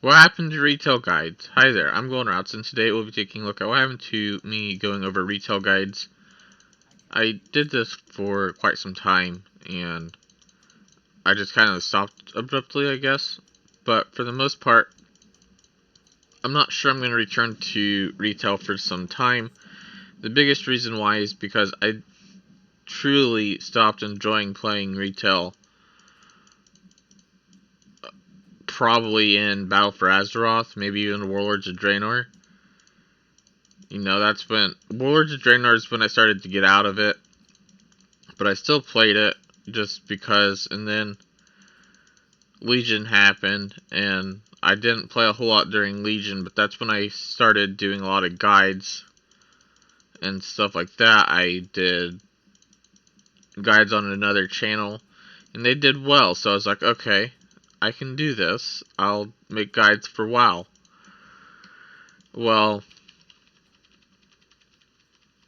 What happened to retail guides? Hi there, I'm Golden Routes, and today we'll be taking a look at what happened to me going over retail guides. I did this for quite some time, and I just kind of stopped abruptly, I guess. But for the most part, I'm not sure I'm going to return to retail for some time. The biggest reason why is because I truly stopped enjoying playing retail probably in Battle for Azeroth, maybe even Warlords of Draenor. That's when Warlords of Draenor is when I started to get out of it, but I still played it just because. And then Legion happened, and I didn't play a whole lot during Legion, but that's when I started doing a lot of guides and stuff like that. I did guides on another channel, and they did well, so I was like, okay, I can do this. I'll make guides for WoW. Well,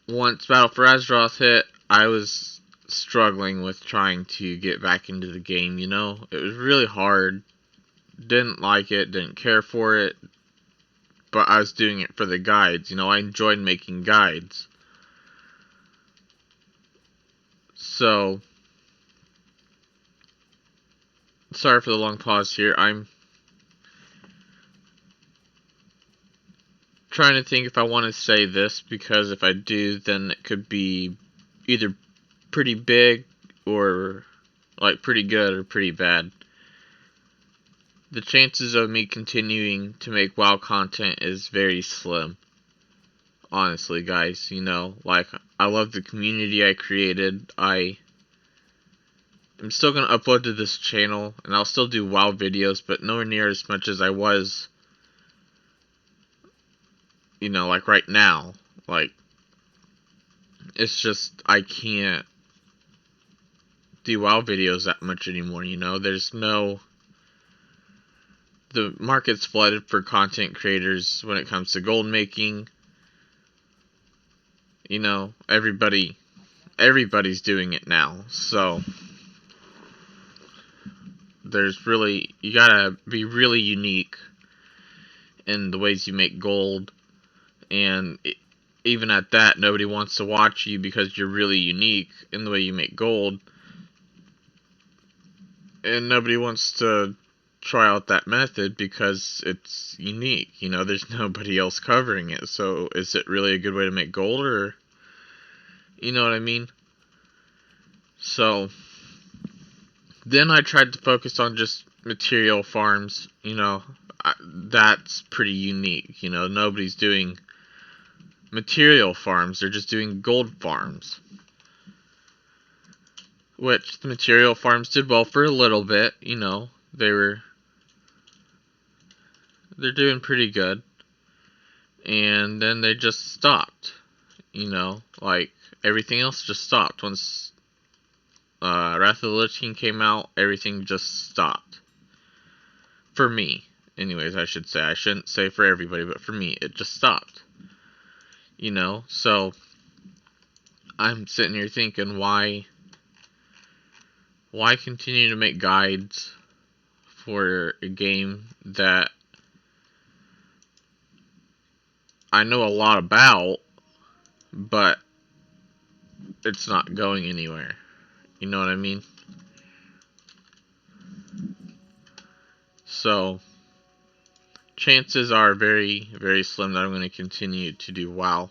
once Battle for Azeroth hit, I was struggling with trying to get back into the game, It was really hard. Didn't like it, didn't care for it, but I was doing it for the guides. I enjoyed making guides. So, sorry for the long pause here. I'm trying to think if I want to say this, because if I do, then it could be either pretty big or like pretty good or pretty bad. The chances of me continuing to make WoW content is very slim. Honestly, guys, I love the community I created. I'm still going to upload to this channel, and I'll still do WoW videos, but nowhere near as much as I was, like right now. Like, it's just, I can't do WoW videos that much anymore, There's the market's flooded for content creators when it comes to gold making. Everybody's doing it now. So you gotta be really unique in the ways you make gold, and even at that, nobody wants to watch you because you're really unique in the way you make gold, and nobody wants to try out that method because it's unique. There's nobody else covering it. So is it really a good way to make gold, or you know what I mean? So then I tried to focus on just material farms. That's pretty unique. Nobody's doing material farms. They're just doing gold farms. Which the material farms did well for a little bit. They're doing pretty good. And then they just stopped. Like everything else just stopped. Once Wrath of the Lich King came out, everything just stopped. For me. Anyways, I should say. I shouldn't say for everybody, but for me, it just stopped. So I'm sitting here thinking, why continue to make guides for a game that I know a lot about, but it's not going anywhere? You know what I mean? So chances are very, very slim that I'm going to continue to do WoW.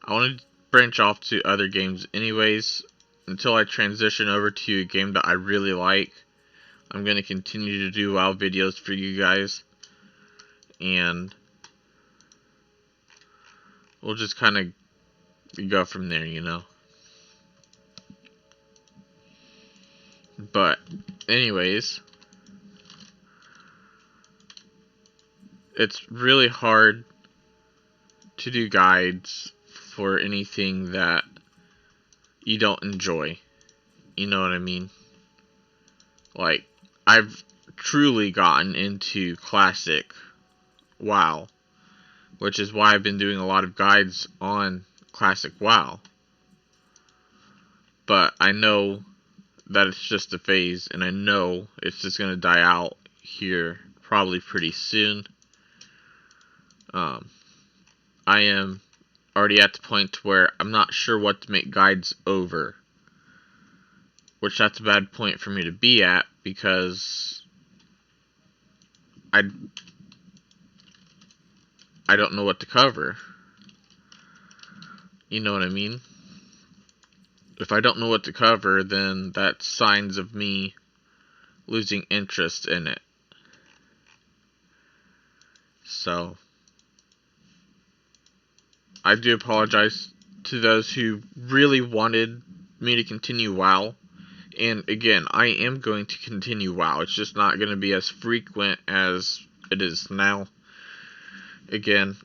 I want to branch off to other games anyways. Until I transition over to a game that I really like, I'm going to continue to do WoW videos for you guys. And we'll just kind of go from there, But, anyways, it's really hard to do guides for anything that you don't enjoy. You know what I mean? Like, I've truly gotten into classic WoW, which is why I've been doing a lot of guides on classic WoW. But I know that it's just a phase, and I know it's just going to die out here probably pretty soon. I am already at the point where I'm not sure what to make guides over, which that's a bad point for me to be at, because I don't know what to cover. You know what I mean? If I don't know what to cover, then that's signs of me losing interest in it. So I do apologize to those who really wanted me to continue WoW. And again, I am going to continue WoW. It's just not going to be as frequent as it is now. Again,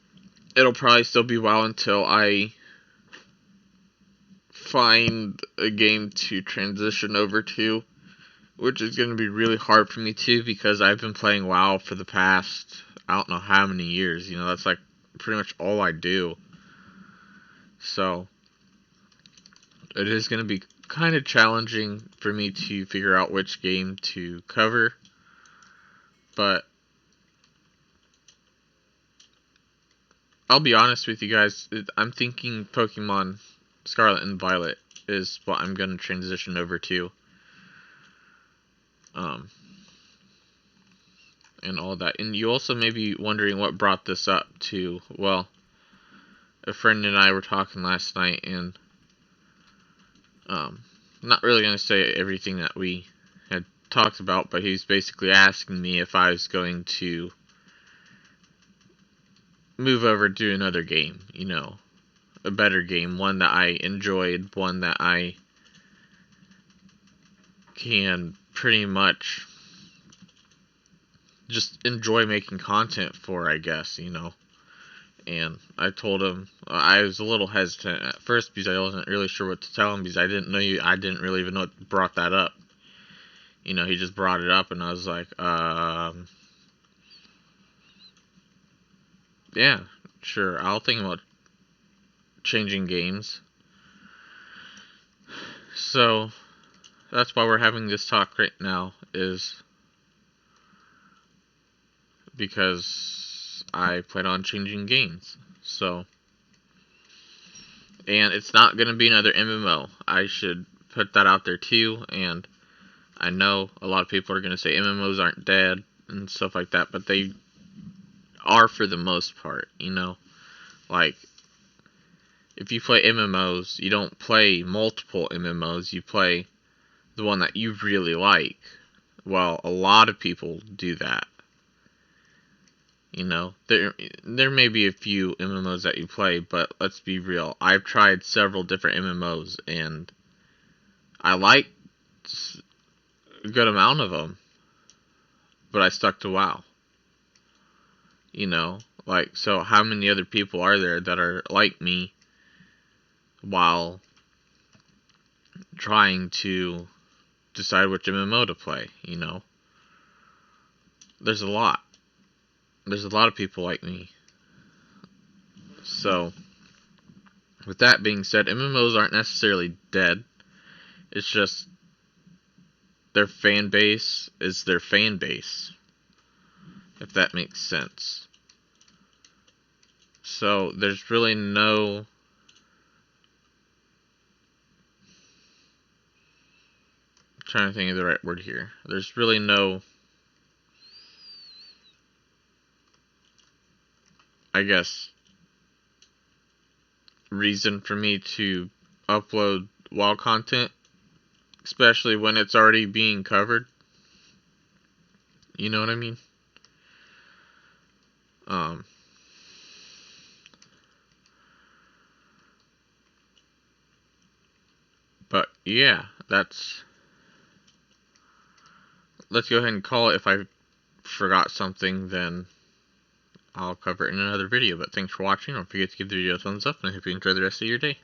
it'll probably still be WoW until I find a game to transition over to, which is going to be really hard for me too, because I've been playing WoW for the past, I don't know how many years. You know, that's like pretty much all I do. So it is going to be kind of challenging for me to figure out which game to cover, but I'll be honest with you guys, I'm thinking Pokemon Scarlet and Violet is what I'm going to transition over to. And all that. And you also may be wondering what brought this up to. Well, a friend and I were talking last night, and not really going to say everything that we had talked about, but he's basically asking me if I was going to move over to another game, you know, a better game, one that I enjoyed, one that I can pretty much just enjoy making content for, I guess, you know. And I told him, I was a little hesitant at first because I wasn't really sure what to tell him, because I didn't really even know what brought that up. You know, he just brought it up, and I was like, yeah, sure, I'll think about changing games. So that's why we're having this talk right now, is because I plan on changing games. So, and it's not going to be another MMO. I should put that out there too. And I know a lot of people are going to say MMOs aren't dead and stuff like that, but they are for the most part, you know. Like, if you play MMOs, you don't play multiple MMOs, you play the one that you really like. Well, a lot of people do that. You know, there may be a few MMOs that you play, but let's be real. I've tried several different MMOs, and I like a good amount of them, but I stuck to WoW. You know, like, so how many other people are there that are like me while trying to decide which MMO to play, you know? There's a lot. There's a lot of people like me. So, with that being said, MMOs aren't necessarily dead. It's just their fan base is their fan base, if that makes sense. So, there's really no... I'm trying to think of the right word here. There's really no... I guess, reason for me to upload WoW content, especially when it's already being covered. You know what I mean? But yeah, let's go ahead and call it. If I forgot something, then I'll cover it in another video. But thanks for watching. Don't forget to give the video a thumbs up, and I hope you enjoy the rest of your day.